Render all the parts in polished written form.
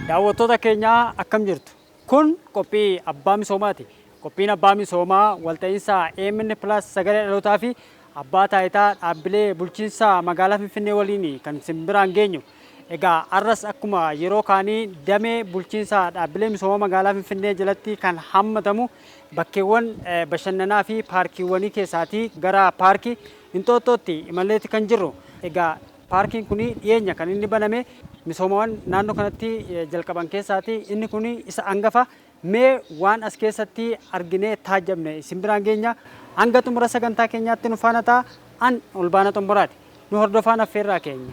Daawwattoota keenya akkam jirtu? Kun qophii abbaa misoomaati. Qophiin abbaa misoomaa walta'iinsa AMN+ sagalee dhalootaa fi abbaa taayitaa dhaabbilee bulchiinsa magaalaa Finfinnee waliin kan simbiraan geenyu. Egaa arras akkuma yeroo kaanii damee bulchiinsa dhaabbilee misooma magaalaa Finfinnee jalatti kan hammatamu bakkeewwan bashannanaa fi paarkiiwwanii keessaatii gara paarkii Inxooxxootti imalleetti kan jirru. Egaa paarkiin kun dhiyeenya kan inni baname misoomawwan naannoo kanatti jalqaban keessaati. Inni kun isa hangafa. Mee waan as keessatti arginee taajabne simbiraan geenya hanga xumura sagantaa keenyaatti nu faana ta'a. An Olbaana Xomboraati. Nu hordofaan affeerraa keenya.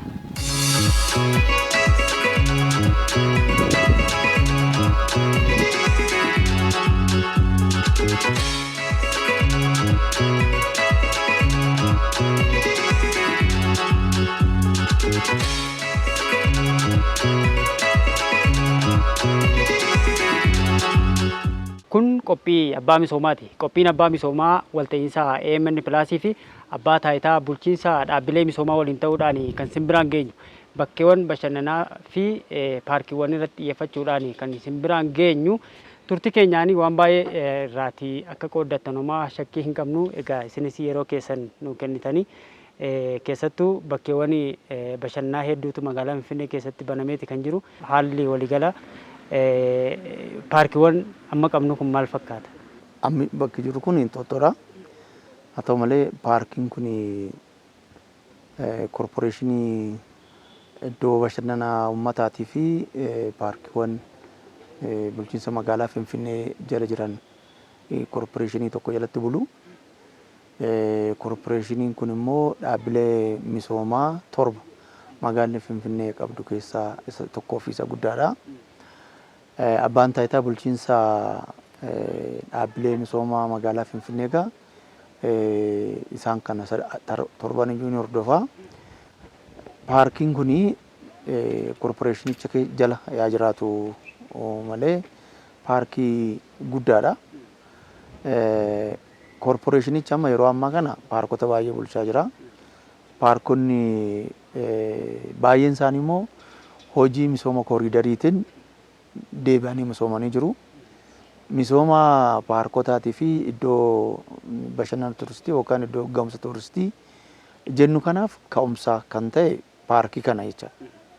Kun qophii abbaa misoomaati. Qophiin abbaa misoomaa walta'iinsa AMN+ fi abbaa taayitaa bulchiinsa dhaabbilee misoomaa waliin ta'uudhaan kan simbiraan geenyu. Bakkeewwan bashannanaa fi paarkiiwwan irratti xiyyeeffachuudhaan kan simbiraan geenyu. Turtii keenyaan waan baay'ee irraatii akka qooddattanumaa shakkii hin qabnu. Egaa isinis yeroo keessan nu kennitanii keessattuu bakkeewwan bashannanaa hedduutu magaalaa Finfinnee keessatti banameeti kan jiru. Haalli waliigala paarkiiwwan amma qabnu kun maal fakkaata? Ammi bakki jiru kun Inxooxxoodha. Haa ta'u malee paarkiin kun korporeeshinii iddoo bashannanaa ummataatii fi paarkiiwwan bulchiinsa magaalaa Finfinnee jala jiran korporeeshinii tokko jalatti bulu. Korporeeshiniin kun immoo dhaabbilee misoomaa 7 magaalli Finfinnee qabdu keessaa isa tokkoo fi isa guddaadha. Abbaan taayitaa bulchiinsa dhaabbilee misoomaa magaalaa Finfinnee egaa isaan kana 7 iyyuu ni hordofaa. Paarkiin kun korporeeshinicha jala yaa jiraatu malee paarkii guddaadha. Korporeeshinicha amma yeroo ammaa kana paarkota baay'ee bulchaa jira. Paarkonni baay'een isaanii immoo hojii misooma kooriidariitiin deebi'anii misoomanii jiru. Misooma paarkotaatii fi iddoo bashannana turistii yookaan iddoo ga'umsa turistii jennu kanaaf ka'umsa kan ta'e paarkii kana jecha.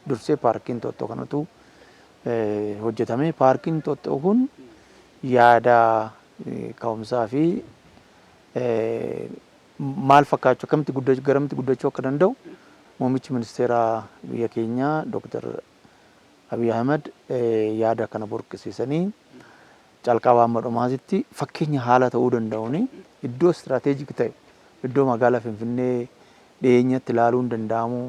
Dursee paarkiin Inxooxxoo kanatu hojjetame. Paarkiin Inxooxxoo kun yaada ka'umsaa fi maal fakkaachuu akkamitti garamitti guddachuu akka danda'u muummichi ministeeraa biyya keenyaa Dr. Abiy Ahmed yaada kana burqisiisanii calqabaa amma dhumaasitti fakkeenya haala ta'uu danda'uun iddoo istiraatejik ta'e iddoo magaalaa Finfinnee dhiyeenyatti ilaaluun danda'amu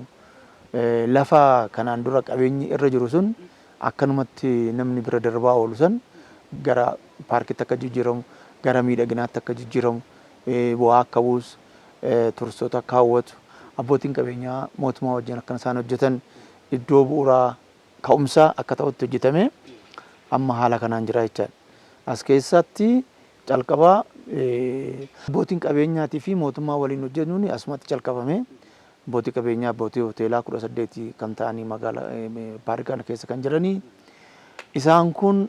lafa kanaan dura qabeenyi irra jiru sun akkanumatti namni bira darbaa oolu san gara paarkiitti akka jijjiiramu gara miidhaginaatti akka jijjiiramu bu'aa akka buusu turistoota akka hawwatu abbootiin qabeenyaa mootummaa wajjin akka isaan hojjetan iddoo bu'uuraa ka'umsa akka ta'utti hojjetame amma haala kanaan jira jechaadha. As keessatti calqabaa abbootiin qabeenyaatii fi mootummaa waliin hojjetuun asumatti calqabame. Abbootii qabeenyaa abbootii hoteelaa 18 kan ta'anii magaalaa paarkii kana keessa kan jiranii. Isaan kun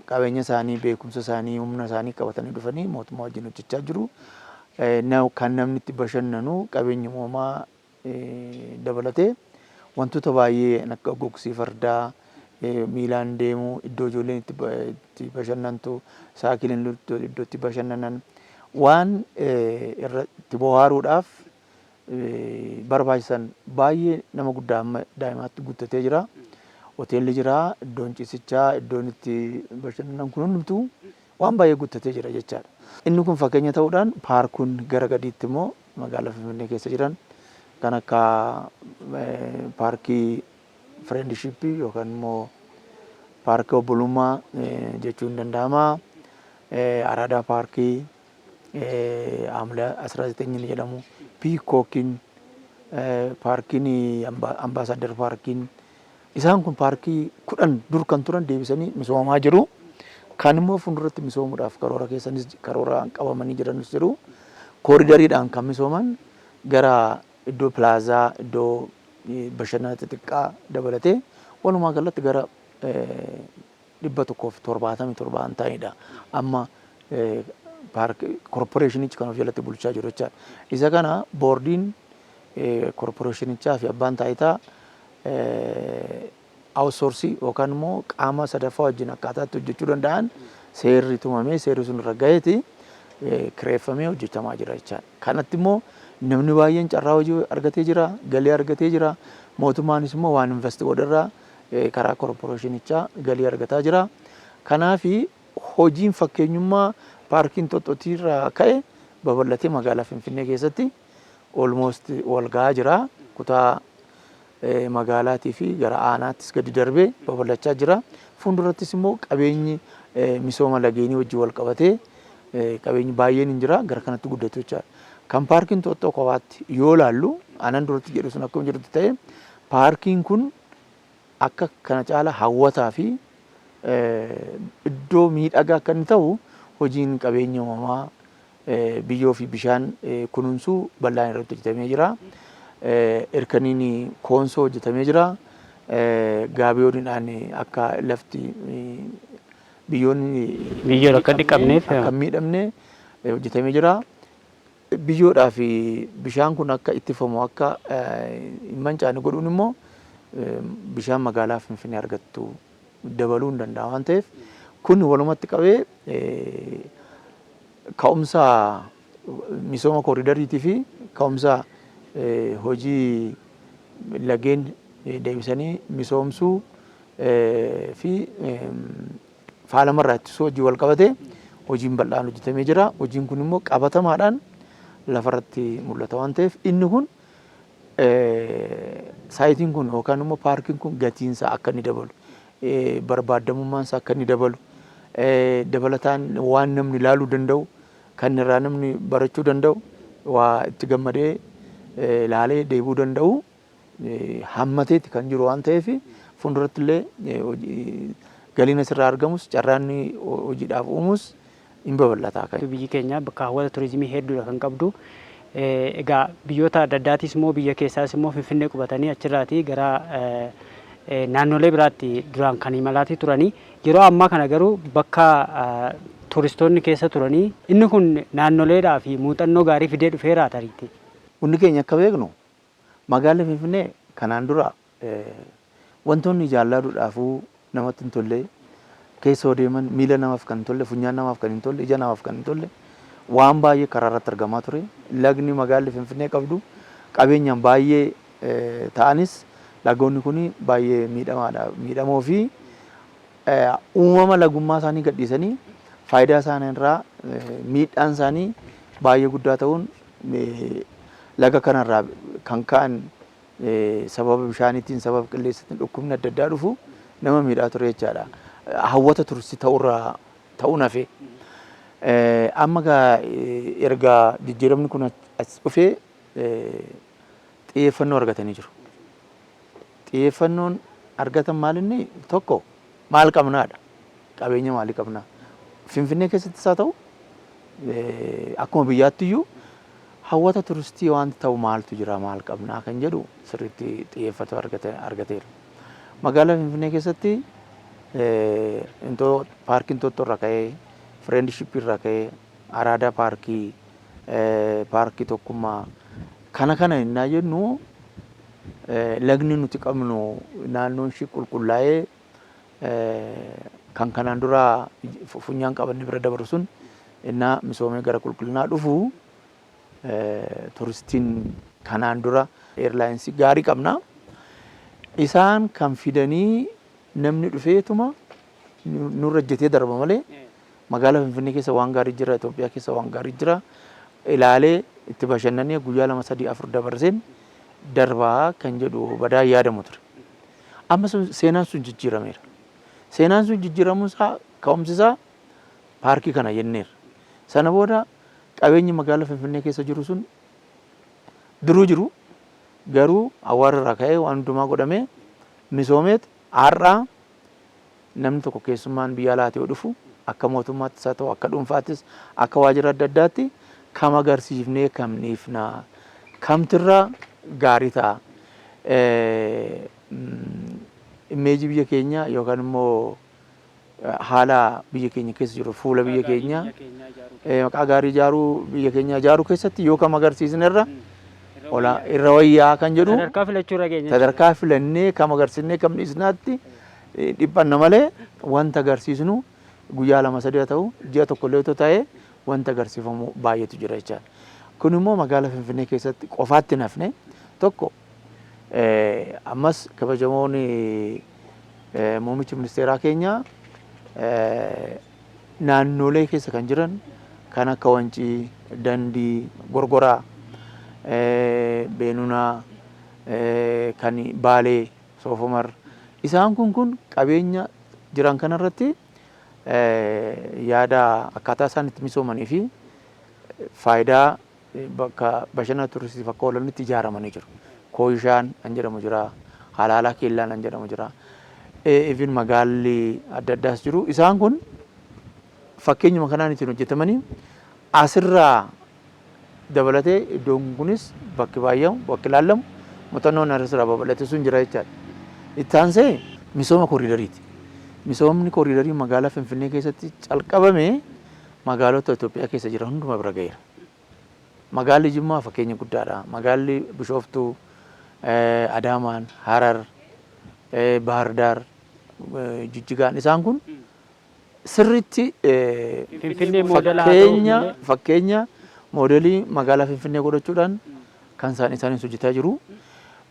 qabeenya isaanii, beekumsa isaanii, humna isaanii qabatanii dhufanii mootummaa wajjin hojjechaa jiru. Kan namni itti bashannanu qabeenya uumamaa dabalatee wantoota baay'ee akka gogsii fardaa miilaan deemuu iddoo ijoolleen itti bashannantu saayikiliin iddoo itti bashannanan waan irratti bohaaruudhaaf barbaachisan baay'ee nama guddaa amma daa'imaatti guddatee jira. Hoteelli jira, iddoon ciisichaa, iddoon itti bashannanan kun hundumtuu waan baay'ee guddatee jira jechaadha. Inni kun fakkeenya ta'uudhaan paarkuun gara gadiitti immoo magaalaa Finfinnee keessa jiran kan akka paarkii Friendship yookaan immoo paarkii obbolummaa jechuun danda'ama. Aradaa paarkii Amla 19 ni jedhamu. Piikookiin paarkiin Ambaasaadar paarkiin isaan kun paarkii 10 dur kan turan deebisanii misoomamaa jiru. Kan immoo fuulduratti misoomuudhaaf karoora keessanis karoora qabamanii jiranis jiru. kooriidariidhaan kan misooman gara iddoo pilaazaa, iddoo bashannana xixiqqaa dabalatee walumaa galatti gara 177 ta'edha. Amma korporeeshinichi kan of jalatti bulchaa jiru jechaadha. Isa kana boordiin korporeeshinichaa fi abbaan taayitaa outsourcii yookaan immoo qaama sadaffaa wajjin akkaataatti hojjechuu danda'an seerri tumamee seerri sun irra gaheeti kireeffamee hojjetamaa jira jechaadha. Kanatti immoo namni baay'een carraa hojii argatee jira, galii argatee jira. Mootummaanis immoo waan investi godharraa karaa korporeeshinichaa galii argataa jira. Kanaafi hojiin fakkeenyummaa paarkiin Xoxxootiirraa ka'e babal'atee magaalaa Finfinnee keessatti almost wal gahaa jira. Kutaa magaalaatii fi gara aanaattis gadi darbee babal'achaa jira. Fuuldurattis immoo qabeenyi misooma lageenii wajjin wal qabatee qabeenyi baay'een hin jira gara kanatti guddatu jechaadha. Kan paarkiin Xoxxoo kophaatti yoo laallu anan duratti jedhu sun akkuma jirutti ta'e paarkiin kun akka kana caala hawwataa fi iddoo miidhagaa akka inni ta'u hojiin qabeenya uumamaa biyyoo fi bishaan kunuunsuu bal'aan irratti hojjetamee jira. Erkaniin koonsoo hojjetamee jira. Gaabiyoodhaan akka lafti biyyoon akka dhiqamneef akka miidhamne hojjetamee jira. Biyyoodhaa fi bishaan kun akka ittifamu akka hin mancaane godhuun immoo bishaan magaalaa Finfinnee argattu dabaluu hin danda'a waan ta'eef kun walumatti qabee ka'umsa misooma kooriidariitii fi ka'umsa hojii lageen deebisanii misoomsuu fi faalamarraa ittisuu hojii wal qabate hojiin bal'aan hojjetamee jira. Hojiin kun immoo qabatamaadhaan lafarratti mul'ata waan ta'eef inni kun saayitiin kun yookaan immoo paarkiin kun gatiinsa akka inni dabalu barbaadamummaansa akka inni dabalu dabalataan waan namni ilaaluu danda'u kan irraa namni barachuu danda'u waa itti gammadee ilaalee deebuu danda'u hammateeti kan jiru waan ta'eef fuulduratti illee galiin asirraa argamus carraan hojiidhaaf uumus hin babal'ataa kan. Biyyi keenya bakka hawwata turizimii hedduudha kan qabdu. Egaa biyyoota adda addaatis immoo biyya keessaas immoo Finfinnee qubatanii achirraatii gara naannolee biraatti duraan kan imalaatii turanii yeroo ammaa kana garuu bakka turistoonni keessa turanii inni kun naannoleedhaa fi muuxannoo gaarii fidee dhufeeraa tariitti. Hundi keenya akka beeknu magaalaa Finfinnee kanaan dura wantoonni jaalladuudhaafuu namatti hin tolle keessa deeman miila namaaf kan hin tolle funyaan namaaf kan hin tolle ija namaaf kan hin tolle waan baay'ee karaa irratti argamaa ture. Lagni magaalli Finfinnee qabdu qabeenyaan baay'ee ta'anis lagoonni kun baay'ee miidhamoo fi uumama lagummaa isaanii gadhiisanii faayidaa isaanii irraa miidhaan isaanii baay'ee guddaa ta'uun laga kanarraa kan ka'an sababa bishaaniitiin sababa qilleensaatiin dhukkubni adda addaa dhufu nama miidhaa ture jechaadha. Hawwata turistii ta'uun hafe. Amma erga jijjiiramni kun as dhufee xiyyeeffannoo argatanii jiru. Xiyyeeffannoon argatan maalinni tokko maal qabnaadha. Qabeenya maalii qabnaa. Finfinnee keessattis haa ta'u akkuma biyyaatti iyyuu hawwata turistii waan ta'u maaltu jira maal qabnaa kan jedhu sirriitti xiyyeeffatoo argateera. Magaalaa Finfinnee keessatti paarkiin Xoxxoo irraa ka'ee Friendship irraa ka'ee Araadaa paarkii paarkii tokkummaa kana innaa jennu lagni nuti qabnu naannoon ishii qulqullaa'ee kan kanaan dura funyaan qabanne bira dabaru sun innaa misoomee gara qulqullinaa dhufu turistiin kanaan dura eirlaayinsii gaarii qabna. Isaan kan fidanii namni dhufeetuma nurra jetee darba malee magaalaa Finfinnee keessa waan gaarii jira, Itoophiyaa keessa waan gaarii jira. Ilaalee itti bashannanee guyyaa 2-3-4 dabarseen darbaa kan jedhu badaa yaadamu ture. Amma seenaan sun jijjiirameera. Seenaan sun jijjiiramuusaa ka'umsisaa paarkii kana jenneera. Sana booda qabeenyi magaalaa Finfinnee keessa jiru sun duruu jiru garuu awwaara irraa ka'ee waan hundumaa godhamee misoomeet har'aa namni tokko keessummaan biyya alaatii yoo dhufu akka mootummaattis haa ta'u akka dhuunfaattis akka waajjira adda addaatti kam agarsiifnee kam dhiifnaa kamtirra gaarii ta'a. Imeejii biyya keenya yookaan immoo haala biyya keenya keessa jiru fuula biyya keenya maqaa gaarii ijaaruu biyya keenya ijaaruu keessatti yoo kam agarsiisnerra irra wayyaa kan jedhu sadarkaa filannee kam agarsiisnee kam dhiisnaatti dhiphanna malee wanta agarsiisnu guyyaa 2-3 haa ta'u ji'a tokko illee ta'ee wanta agarsiifamu baay'eetu jira jechaadha. Kun immoo magaalaa Finfinnee keessatti qofaatti nafne tokko ammas kabajamoon muummichi ministeeraa keenya naannolee keessa kan jiran kan akka Wancii, Dandii, Gorgoraa, Beenunaa, kan Baalee, Soofumar isaan kun qabeenya jiran kanarratti yaada akkaataa isaan itti misoomanii fi faayidaa bakka bashannana turistiif akka oolanitti ijaaramanii jiru. Kooyishaan kan jedhamu jira, Halaalaa Keellaan kan jedhamu jira. Even magaalli adda addaas jiru. Isaan kun fakkeenyuma kanaan ittiin hojjetamanii asirraa dabalatee iddoon kunis bakki baay'amu, bakki ilaallamu muuxannoon asirraa babal'ate sun jira jechaadha. Itti aansee misooma koriidariiti. Misoomni koriidarii magaalaa Finfinnee keessatti calqabame magaalota Itoophiyaa keessa jiran hunduma bira gaheera. Magaalli Jimmaa fakkeenya guddaadha. Magaalli Bishooftuu, Adaamaan, Harar, Bahar Daar, Jijjigaan isaan kun sirriitti fakkeenya moodelii magaalaa Finfinnee godhachuudhaan kan isaan hojjetaa jiru.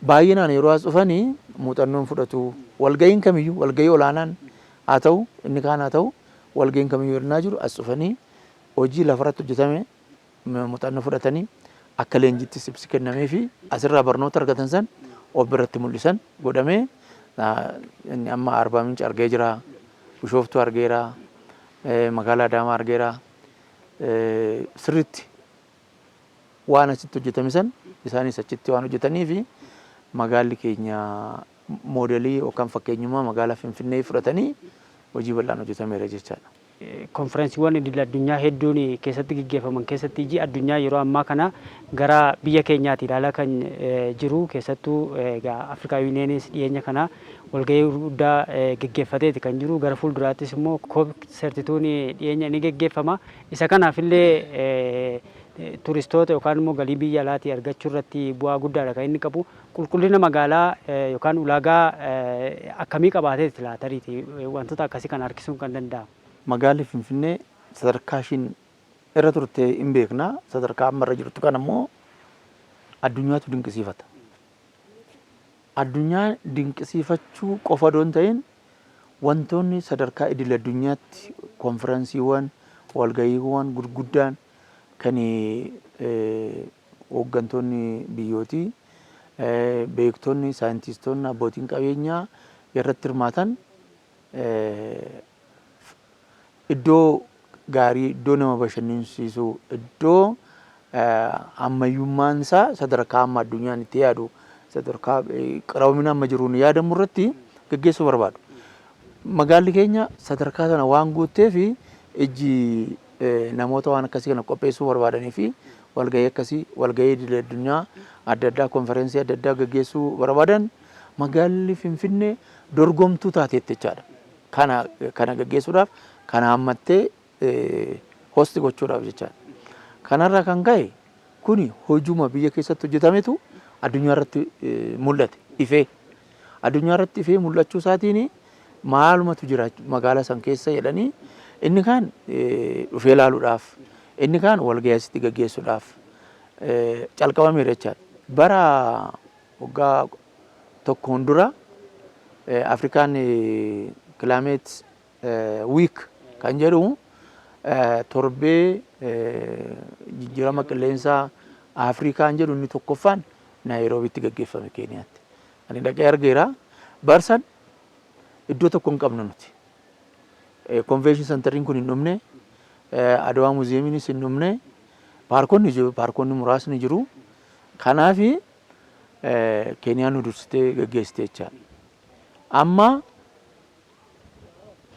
Baay'inaan yeroo as dhufanii muuxannoon fudhatu walga'iin kamiyyuu walga'ii olaanaan haa ta'u inni kaan haa ta'u walga'iin kamiyyuu hirnaa jiru as dhufanii hojii lafarratti hojjetame muuxannoo fudhatanii akka leenjiitti ibsi kennamee fi asirraa barnoota argatan san of biratti mul'isan godhamee inni amma Arbaa Minci argee jira, Bishooftuu argeera, magaalaa Adaamaa argeera. Sirriitti waan asitti hojjetame san isaanis achitti waan hojjetanii fi magaalli keenya moodelii yookaan fakkeenyummaa magaalaa Finfinnee fudhatanii hojii bal'aan hojjetameera jechaadha. Konferensiiwwan idil addunyaa hedduun keessatti gaggeeffaman keessatti iji addunyaa yeroo ammaa kana gara biyya keenyaatti ilaalaa kan jiru keessattuu Afrikaa Yuuniyeenis dhiyeenya kana walgahii guddaa gaggeeffateeti kan jiru gara fuulduraattis immoo konsertituun dhiyeenya ni gaggeeffama. Isa kanaafillee turistoota yookaan immoo galii biyya alaatii argachuu irratti bu'aa guddaadha kan inni qabu. Qulqullina magaalaa yookaan ulaagaa akkamii qabaateeti laatariiti wantoota akkasii kan harkisuun kan danda'amu. Magaalli Finfinnee sadarkaa ishiin irra turte hin beekna. Sadarkaa amma irra jirtu kan ammoo addunyaatu dinqisiifata. Addunyaa dinqisiifachuu qofa doon ta'in wantoonni sadarkaa idil addunyaatti konferensiiwwan walga'iiwwan gurguddaan kan hooggantoonni biyyootii beektonni saayintistoonni abbootiin qabeenyaa irratti hirmaatan iddoo gaarii iddoo nama bashannansiisu iddoo ammayyummaan isaa sadarkaa amma addunyaan itti yaadu sadarkaa qaroomina amma jiruun yaadamu irratti gaggeessuu barbaadu. Magaalli keenya sadarkaa sana waan guuttee fi ijji namoota waan akkasii kana qopheessuu barbaadanii fi walgahii akkasii walgahii idil addunyaa adda addaa konferensii adda addaa gaggeessuu barbaadan magaalli Finfinnee dorgomtuu taateetti jechaadha. Kana gaggeessuudhaaf kana hammattee hosti gochuudhaaf jechaadha. Kanarraa kan ka'e kuni hojuma biyya keessatti hojjetametu addunyaa irratti mul'ate ifee. Addunyaa irratti ifee mul'achuu isaatiin maalumatu jira magaalaa san keessa jedhanii inni kaan dhufee ilaaluudhaaf inni kaan walgahii asitti gaggeessuudhaaf calqabameera jechaadha. Bara waggaa tokkoon dura Afrikaan Climate Week kan jedhu torbee jijjiirama qilleensaa Afrikaan jedhu inni tokkoffaan Naayiroobiitti gaggeeffame Keeniyaatti. Ani dhaqee argeera. Barsan iddoo tokko hin qabnu nuti. Convention centeriin kun hin dhumne, Adawaa muuziyeemiinis hin dhumne, paarkonni muraasni jiru. Kanaaf Keeniyaan nu dursitee gaggeessite jechaadha. Amma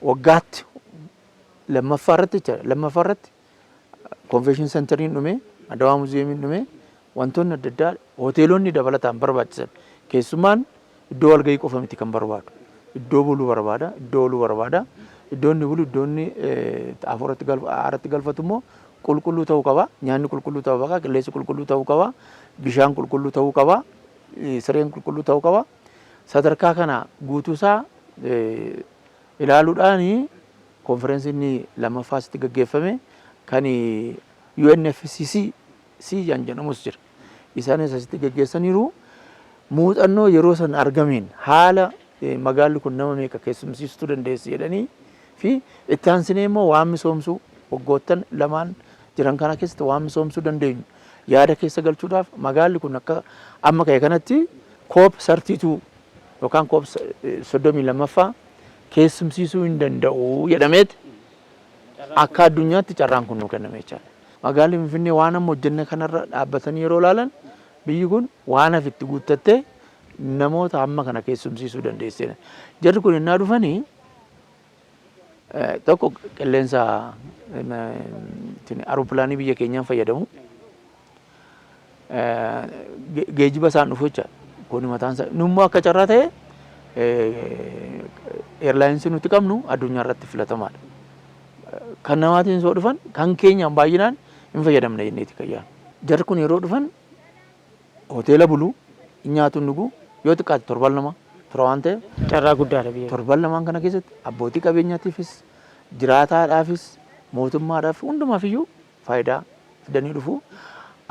waggaatti lammaffaa irratti convention centeriin dhume Adawaa muuziyeemiin dhume wantoonni adda addaa hoteelonni dabalataan barbaachisan keessumaan iddoo walgahii qofa miti kan barbaadu. Iddoo buluu barbaada, iddoo ooluu barbaada. Iddoon inni bulu, iddoon inni aaratti galfatu immoo qulqulluu ta'uu qaba. Nyaanni qulqulluu ta'uu qaba, qilleensi qulqulluu ta'uu qaba, bishaan qulqulluu ta'uu qaba, sireen qulqulluu ta'uu qaba. Sadarkaa kana guutuusaa ilaaluudhaan konferensiin lammaffaa asitti gaggeeffame kan UNFCCC jedhamus jira. Isaanis asitti gaggeessaniiru muuxannoo yeroo san argameen haala magaalli kun nama meeqa keessumsiistuu dandeessi jedhanii fi itti aansinee immoo waan misoomsuu waggoottan lamaan jiran kana keessatti waan misoomsuu dandeenyu yaada keessa galchuudhaaf magaalli kun akka amma ka'e kanatti COP 32 yookaan COP 32ffaa keessumsiisuu hin danda'u jedhameeti akka addunyaatti carraan kun nu kenname jechaadha. Magaalli Finfinnee waan amma hojjenne kanarra dhaabbatanii yeroo ilaalan biyyi kun waan hafitti guuttattee namoota amma kana keessumsiisuu dandeessee. Jarri kun innaa dhufanii tokko qilleensa aeropilaanii biyya keenyaan fayyadamu geejjiba isaan dhufu jecha kun mataan isaa nummoo akka carraa ta'e eirlaayinsii nuti qabnu addunyaa irratti filatamaadha. Kan namaatiin soo dhufan kan keenyaan baay'inaan hin fayyadamne jenneeti kayyaan. Jarri kun yeroo dhufan hoteela buluu nyaatu dhuguu yoo xiqqaate torban lama tura waan ta'eef carraa guddaadha biyya. Torban lamaan kana keessatti abbootii qabeenyaatiifis jiraataadhaafis mootummaadhaaf hundumaaf iyyuu faayidaa fidanii dhufu.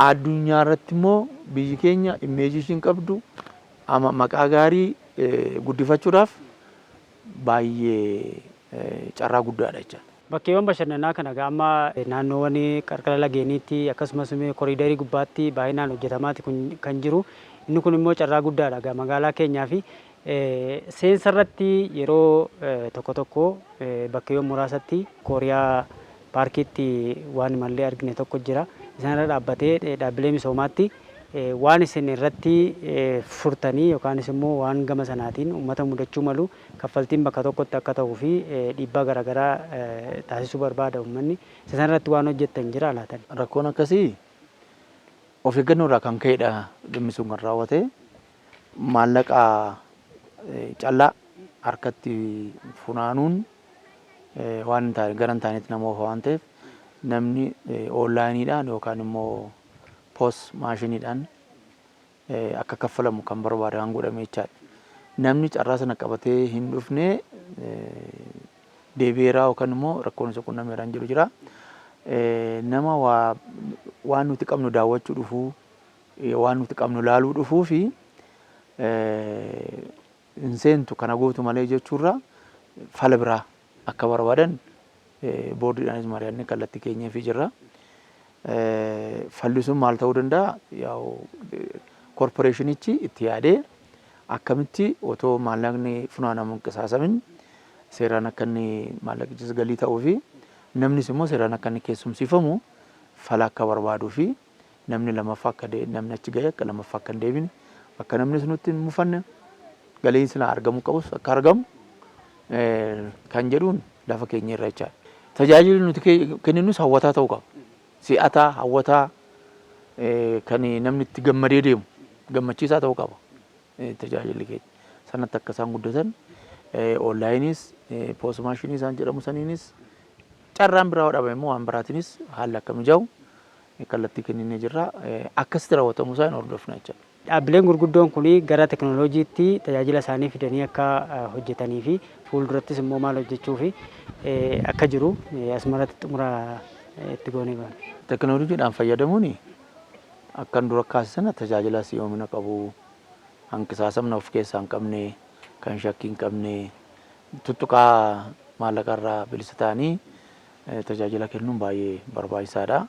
Addunyaa irratti immoo biyyi keenya imeejii ishiin qabdu maqaa gaarii guddifachuudhaaf baay'ee carraa guddaadha jechaadha. Bakkeewwan bashannanaa kana amma naannoowwan qarqara lageeniitti akkasumas koriidarii gubbaatti baay'inaan hojjetamaati kan jiru. Inni kun immoo carraa guddaadha magaalaa keenyaa fi seensa irratti yeroo tokko tokko bakkeewwan muraasatti Kooriyaa paarkiitti waan mallee argine tokko jira. Isaan irra dhaabbatee dhaabbilee misoomaatti waan isin irratti furtanii yookaanis immoo waan gama sanaatiin uummata mudachuu malu kaffaltiin bakka tokkotti akka ta'uu fi dhiibbaa garaagaraa taasisuu barbaada uummanni. Isaan irratti waan hojjettan jira laatan. Rakkoon akkasii of eeggannoo irraa kan ka'edha dhimmi sun kan raawwate maallaqa callaa harkatti funaanuun waan garan taanetti nama ofa waan ta'eef namni onlaayiniidhaan yookaan immoo poos maashiniidhaan akka kaffalamu kan barbaade kan godhame jechaadha. Namni carraa sana qabatee hin dhufne deebi'eeraa yookaan immoo rakkoon isa qunnameeraan jiru jira. Nama waan nuti qabnu daawwachuu dhufuu waan nuti qabnu laaluu dhufuu fi hin seentu kana gootu malee jechuurraa fala biraa akka barbaadan boordiidhaanis mari'annee kallattii keenyeefii jirra. Falli sun maal ta'uu danda'a? Korporeeshinichi itti yaadee akkamitti otoo maallaqni funaanamu hin qisaasamin seeraan akka inni maallaqichis galii ta'uu fi namnis immoo seeraan akka inni keessumsiifamu fala akka barbaaduu fi namni lamaffaa akka namni achi ga'e akka lamaffaa akka hin deebine akka namni sunutti hin mufanne galiin sila argamu qabus akka argamu kan jedhuun lafa keenya irra jechaadha. Tajaajilli nuti kenninus hawwataa ta'uu qaba. Si'ataa hawwataa kan namni itti gammadee deemu gammachiisaa ta'uu qaba. Tajaajilli keenya sanatti akka isaan guddatan onlaayinis poos maashinii isaan jedhamu saniinis carraan biraa dhabame immoo waan biraatiinis haalli akka mijaa'u kallattii kenninee jirra. Akkasitti raawwatamu isaa hin hordofna jechaadha. Dhaabbileen gurguddoon kun gara teknooloojiitti tajaajila isaanii fidanii akka hojjetanii fi fuuldurattis immoo maal hojjechuu fi akka jiru asumarratti xumura itti goonee baana. Teknooloojiidhaan fayyadamuun akkan dura kaasisan tajaajila si'oomina qabu hanqisaasamna of keessaa hin qabne kan shakkii hin qabne tuttuqaa maallaqarraa bilisa ta'anii tajaajila kennuun baay'ee barbaachisaadha.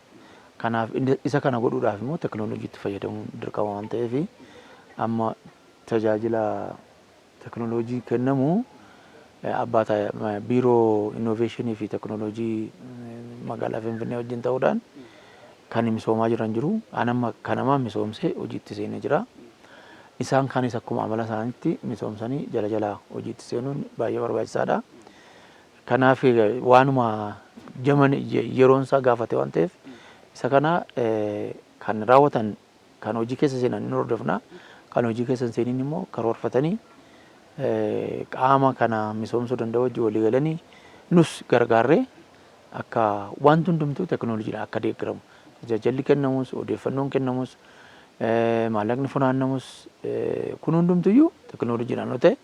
Kanaaf isa kana godhuudhaaf immoo teknooloojiitti fayyadamuun dirqama waan ta'eef amma tajaajila teknooloojii kennamu abbaa biiroo innoveeshinii fi teknooloojii magaalaa Finfinnee wajjin ta'uudhaan kan misoomaa jiran jiru. Anamma kanamaa misoomsee hojiitti seenee jira. Isaan kanis akkuma amala isaaniitti misoomsanii jala jalaa hojiitti seenuun baay'ee barbaachisaadha. Kanaaf waanuma yeroon isaa gaafate waan ta'eef Isa kana kan raawwatan kan hojii keessa seenan ni hordofna. Kan hojii keessa seenin immoo karoorfatanii qaama kana misoomsuu danda'u wajjin walii galanii nus gargaarree akka wanti hundumtuu teknooloojiidhaan akka deeggaramu. Tajaajilli kennamus, odeeffannoon kennamus, maallaqni funaannamus kun hundumtuyyuu teknooloojiidhaan yoo ta'e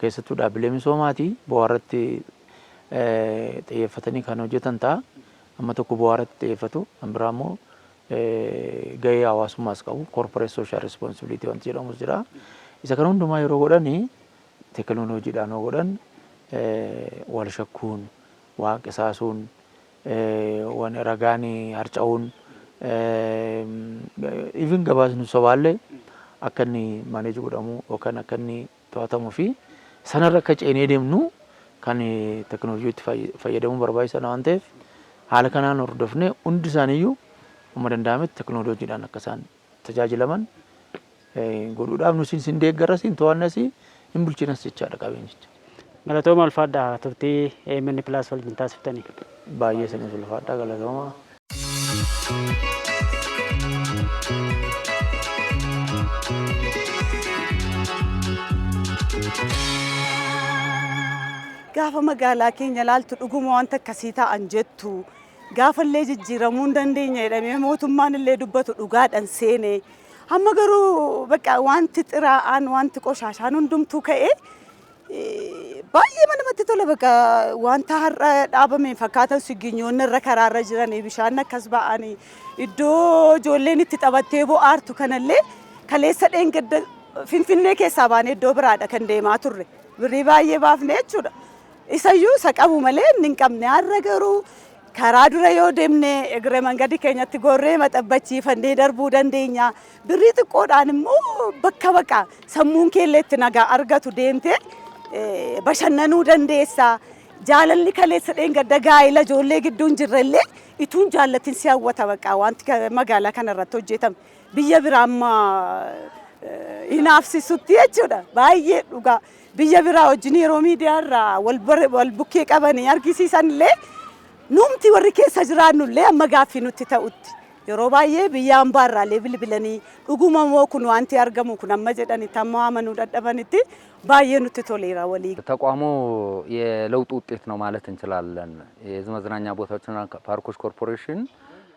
keessattuu dhaabbilee misoomaati bu'aa irratti xiyyeeffatanii kan hojjetan ta'a. Amma tokko bu'aa irratti xiyyeeffatu, kan biraa immoo gahee hawaasummaas qabu corporate social responsibility wanti jedhamus jira. Isa kana hundumaa yeroo godhanii teknooloojiidhaan yoo godhan wal shakkuun, waan qisaasuun, waan ragaan harca'uun even gabaasni sobaallee akka inni maaneej godhamu yookaan akka inni to'atamuu fi sanarra akka ceenee deemnu kan teknooloojiitti fayyadamuu barbaachisan waan ta'eef haala kanaan hordofne hundi isaaniiyyuu amma danda'ametti teknooloojiidhaan akka isaan tajaajilaman godhuudhaaf nuti sin deeggarras hin to'annas hin bulchinas jechaadha qabeenyicha. Galatooma ulfaadhaa turtii AMN Plus waliin taasiftanii. Baay'ee isinis ulfaadhaa galatooma. Gaafa magaalaa keenya ilaaltu dhuguma wanta akkasii ta'an jettu gaafa illee jijjiiramuu hin dandeenye jedhamee mootummaan illee dubbatu dhugaadhaan seene amma garuu bakka wanti xiraa'aan wanti qoshaashaan hundumtuu ka'ee baay'ee namatti tola bakka wanta har'a dhaabame fakkaatan sigginyoonni irra karaarra jiranii bishaan akkas ba'anii iddoo ijoolleen itti taphattee bohaartu kanallee kaleessa dheengadda Finfinnee keessaa baanee iddoo biraadha kan deemaa turre birrii baay'ee baafne jechuudha. Isayyuu isa qabu malee inni hin qabne har'a garuu karaa dura yoo deemne egeree mangadi keenyatti gorree maxabbachiifannee darbuu dandeenya. Birrii xiqqoodhaan immoo bakka sammuun keellee itti nagaa argatu deemtee bashannanuu dandeessa. Jaalalli kaleessa dheengadda gaa'ela ijoollee gidduun jirrellee ituun jaallatin si hawwata bakka wanti magaalaa kanarratti hojjetame. Biyya biraa amma hinaafsisutti jechuudha. Baay'ee dhugaa. Biyya biraa wajjin yeroo miidiyaarraa wal bukkee qabanii argisiisanillee numti warri keessa jiraannullee amma gaaffii nutti ta'utti. Yeroo baay'ee biyya hambaarraalee bilbilanii dhuguma moo kun wanti argamu kun amma jedhanitti amma amanuu dadhabanitti baay'ee nutti toleera walii. ተቋሙ የለውጥ ውጤት ነው ማለት እንችላለን። የህዝብ መዝናኛ ቦታዎችና ፓርኮች ኮርፖሬሽን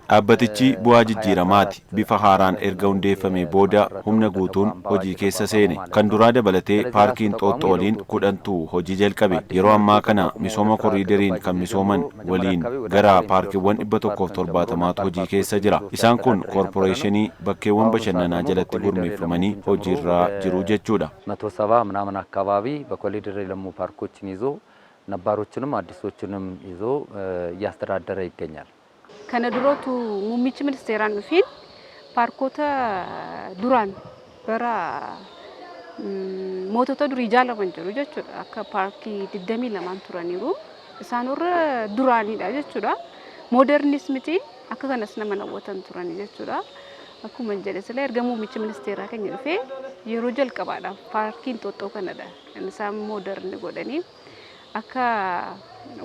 Dhaabbatichi bu'aa jijjiiramaati. Bifa haaraan erga hundeeffame booda humna guutuun hojii keessa seene. Kan duraa dabalatee paarkiin Xooxxoo waliin 10tu hojii jalqabe. Yeroo ammaa kana misooma koriideriin kan misooman waliin gara paarkiiwwan 170tu hojii keessa jira. Isaan kun koorporeeshinii bakkeewwan bashannanaa jalatti gurmeeffamanii hojiirra jiru jechuudha. 170 ምናምን አካባቢ በኮሪደር የለሙ ፓርኮችን ይዞ ነባሮችንም አዲሶችንም ይዞ እያስተዳደረ ይገኛል። Kana durootu muummichi ministeeraan dhufiin paarkota duraan bara mootota durii jaalaman jiru jechuudha. Akka paarkii 22 turaniiru isaan warra duraanidha jechuudha. Moodernis miti akka kanas nama hawwatan turani jechuudha. Akkuma jedhe sila erga muummichi ministeeraa keenya dhufee yeroo jalqabaadhaaf paarkiin Xooxxoo kanadha. Isaan mooderni godhanii akka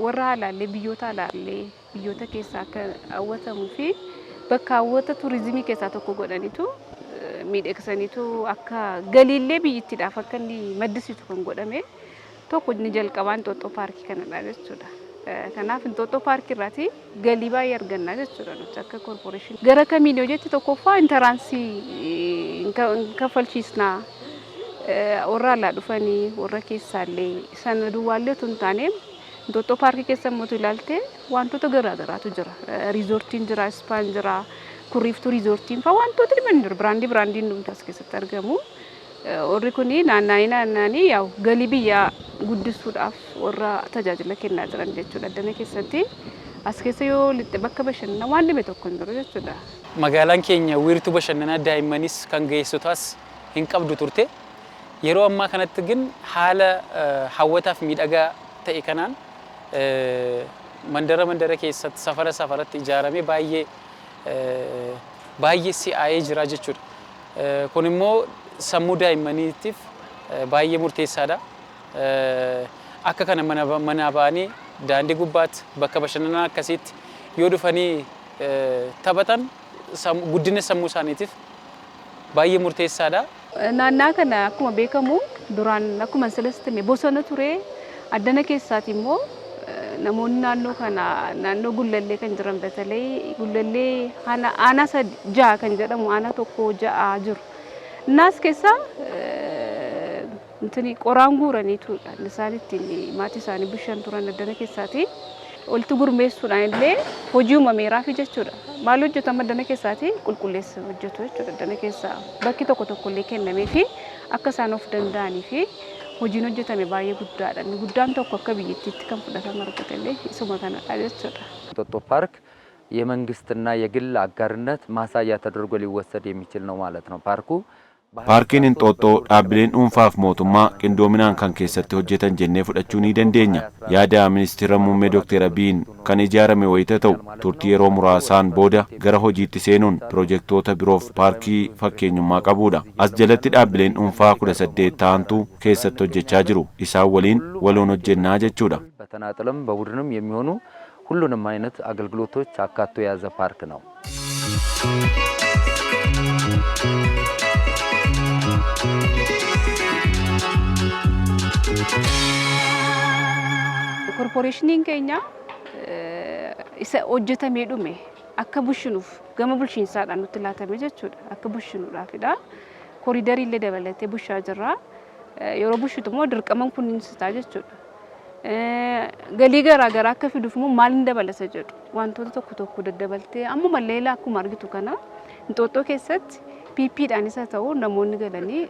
warra alaallee biyyoota alaallee biyyoota keessaa akka hawwatamuu fi bakka hawwata turizimii keessaa tokko godhaniitu miidhagsaniitu akka galiillee biyyittiidhaaf akka inni maddisiisu kan godhame tokko inni jalqabaan Xooxxoo paarkii kanadha jechuudha. Kanaaf Xooxxoo paarkii irraati galii baay'ee argannaa jechuudha nuti akka koorporeeshinii. Gara kamiin yoo jette tokkoffaa intaraansii kaffalchiisnaa warra alaa dhufanii warra keessaallee sana duwwaallee tun taane Xooxxoo paarkii keessa immoo ilaalte wantoota garaagaraatu jira. Riizoortiin jira, ispaan jira, kuriiftuu riizoortiin fa'aa wantoota dhiman jiru. Biraandiin dhumti as keessatti argamu. Warri kun naanna'anii yaa'u galii biyyaa guddisuudhaaf warra tajaajila kennaa jiran jechuudha. Addana keessatti as keessa yoo lixxe bakka bashannanaa waan dhibee tokko hin jiru jechuudha. Magaalaan keenya wiirtuu bashannanaa daa'immanis kan ga'eessotaas hin qabdu turte. Yeroo ammaa kanatti ግን haala hawwataaf miidhagaa ta'e kanaan mandara keessatti safaratti ijaaramee baay'ee si'aayee jira jechuudha. Kun immoo sammuu daa'immaniitiif baay'ee murteessaadha. Akka kana mana ba'anii daandii gubbaatti bakka bashannanaa akkasitti yoo dhufanii taphatan guddina sammuu isaaniitiif baay'ee murteessaadha. Naannaa kana akkuma beekamu duraan akkuma silastame bosona ture addana keessaati immoo namoonni naannoo kana naannoo Gullallee kan jiran batalee Gullallee aanaa 6 kan jedhamu aanaa 1 jiru. Naas keessa qoraan guuraniitu isaanitti maatii isaanii bishaan turan addana keessaati. Walitti gurmeessuudhaan illee hojii uumameeraa fi jechuudha. Maal hojjetama addana keessaati qulqulleessa hojjetu jechuudha. Addana keessaa bakki tokko illee kennamee fi akka isaan of danda'anii fi hojiin hojjetame baay'ee guddaadha. Guddaan tokko akka biyyattiitti kan fudhatama argatellee isuma kanadha jechuudha. እንጦጦ ፓርክ የመንግስትና የግል አጋርነት ማሳያ ተደርጎ ሊወሰድ የሚችል ነው ማለት ነው። ፓርኩ Paarkiin Inxooxxoo dhaabbileen dhuunfaaf mootummaa qindoominaan kan keessatti hojjetan jennee fudhachuu ni dandeenya. Yaada Ministeera Muummee Dr. Abiyin kan ijaarame wayita ta'u turtii yeroo muraasaan booda gara hojiitti seenuun piroojeektoota biroof paarkii fakkeenyummaa qabudha. As jalatti dhaabbileen dhuunfaa 18 ta'antu keessatti hojjechaa jiru. Isaan waliin waloon hojjennaa jechuudha. በተናጠልም በቡድንም የሚሆኑ ሁሉንም አይነት አገልግሎቶች አካቶ የያዘ ፓርክ ነው። Korporeeshiniin keenya isa hojjetamee dhume akka bushinuuf gama bulchiinsaadhaan nutti laatame jechuudha. Akka bushinuudhaafidha. Kooriidarii illee dabalatee bushaa jirra. Yeroo bushitu immoo dirqama kunuunsitaa jechuudha. Galii garaagaraa akka fiduuf immoo maal hin dabalata jedhu wantoota tokko daddabaltee amma mallee akkuma argitu kana Inxooxxoo keessatti PPdhaan isa ta'u namoonni galanii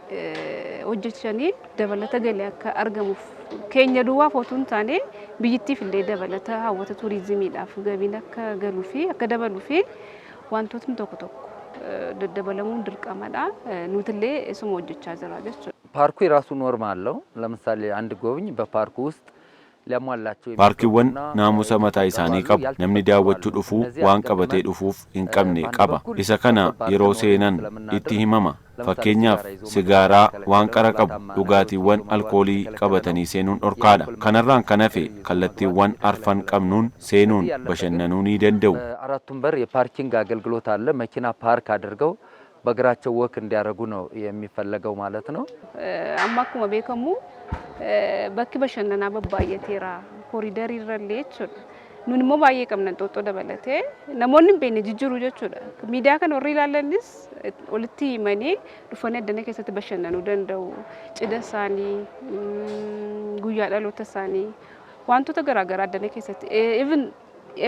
hojjetanii dabalata galii akka argamuuf keenya duwwaa footuun taane biyyattiif illee dabalata hawwata turizimiidhaaf gabiin akka galuu fi akka dabaluu fi wantootni tokko daddabalamuun dirqamadha. Nutillee isuma hojjechaa jira jechuudha. ፓርኩ የራሱ ኖርም አለው። ለምሳሌ አንድ ጎብኝ በፓርኩ ውስጥ Paarkiiwwan naamusa mataa isaanii qabu. Namni daawwachuu dhufu waan qabatee dhufuuf hin qabne qaba. Isa kana yeroo seenan itti himama. Fakkeenyaaf sigaaraa waan qara qabu dhugaatiiwwan alkoolii qabatanii seenuun dhorkaadha. Kanarraan kan hafe kallattiiwwan arfan qabnuun seenuun bashannanuu ni danda'u. አራቱም በር የፓርኪንግ አገልግሎት አለ። መኪና ፓርክ አድርገው በእግራቸው ወክ እንዲያደርጉ ነው የሚፈለገው ማለት ነው። አማ akkuma beekamu bakki bashannanaa baay'ateera kooriidarii irrallee jechuudha. Nun immoo baay'ee qabna Inxooxxoo dabalatee namoonni hin beekne jijjiiruu jechuudha. Miidiyaa kana warri ilaalanis walitti himanii dhufanii addana keessatti bashannanuu danda'u. Cidha isaanii, guyyaa dhaloota isaanii wantoota garaagaraa addana keessatti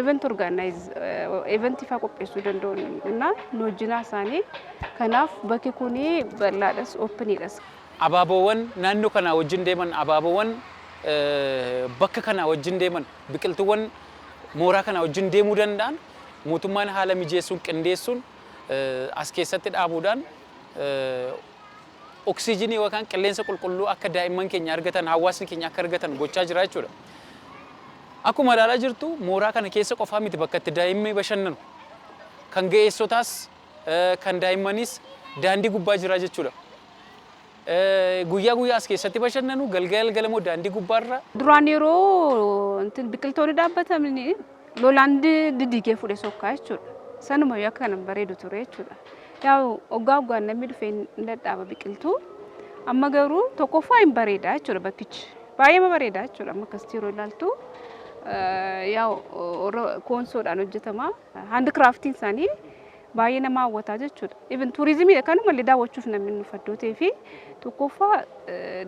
event organize event ifaa qopheessuu danda'u እና noojjinaa isaanii kanaaf bakki kuni bal'aadhas openidhas. Abaaboowwan naannoo kana wajjin deeman abaaboowwan bakka kana wajjin deeman biqiltuuwwan mooraa kana wajjin deemuu danda'an mootummaan haala mijeessuun qindeessuun as keessatti dhaabuudhaan oksijiinii yookaan qilleensa qulqulluu akka daa'imman keenya argatan hawaasni keenya akka argatan gochaa jira jechuudha. Akkuma ilaalaa jirtu mooraa kana keessa qofaa miti bakka itti daa'imni bashannanu kan ga'eessotaas kan daa'immanis daandii gubbaa jira jechuudha. Guyyaa as keessatti bashannanu galgala moo daandii gubbaarra. Duraan yeroo biqiltoonni dhaabbatamni lolaan diddiigee fuudhee sokkaa jechuudha. Sanuma yoo akka kana bareedu ture jechuudha. Yaa waggaan namni dhufee hin dhadhaaba biqiltuu amma garuu tokkoffaa hin bareeda jechuudha bakkichi. Baay'ee bareeda jechuudha amma akkasitti yeroo ilaaltu. Yaa koonsoodhaan hojjetama. Handicraftiin isaanii baay'ee nama hawwataa jechuudha. Even turizimii kanumallee daawwachuuf namni nu faddootee fi tokkoffaa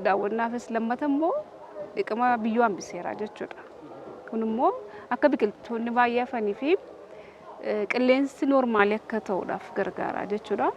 daawwannaafis lammata immoo dhiqama biyyoo hambiseera jechuudha. Kun immoo akka biqiltoonni baay'ee hafanii fi qilleensi noormaalii akka ta'uudhaaf gargaara jechuudha.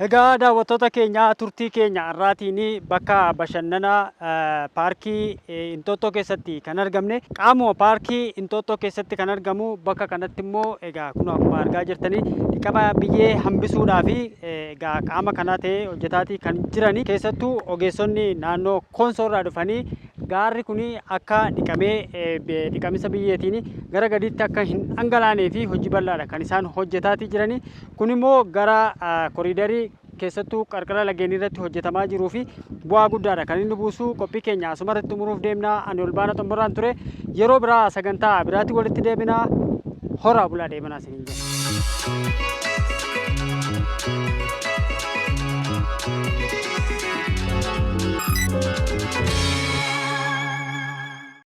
Egaa daawwattoota keenya turtii keenya har'aatiin bakka bashannanaa paarkii Inxooxxoo keessatti kan argamne qaamuma paarkii Inxooxxoo keessatti kan argamu bakka kanatti immoo egaa kun akkuma argaa jirtanii dhiqama biyyee hambisuudhaa fi egaa qaama kanaa ta'ee hojjetaatii kan jirani keessattuu ogeessonni naannoo Koonsoo irraa dhufanii gaarri kun akka dhiqamisa biyyeetiin gara gadiitti akka hin dhangalaanee fi hojii bal'aadha kan isaan hojjetaatii jiranii. Kun immoo gara koriidarii keessattuu qarqara lageenii irratti hojjetamaa jiruu fi bu'aa guddaadha kan inni buusu. Qophii keenya asumarratti xumuruuf deemna. Ani Olbaana Xomboraan ture. Yeroo biraa sagantaa biraatti walitti deebina. Horaa bulaa deemanaa isiniin jedha.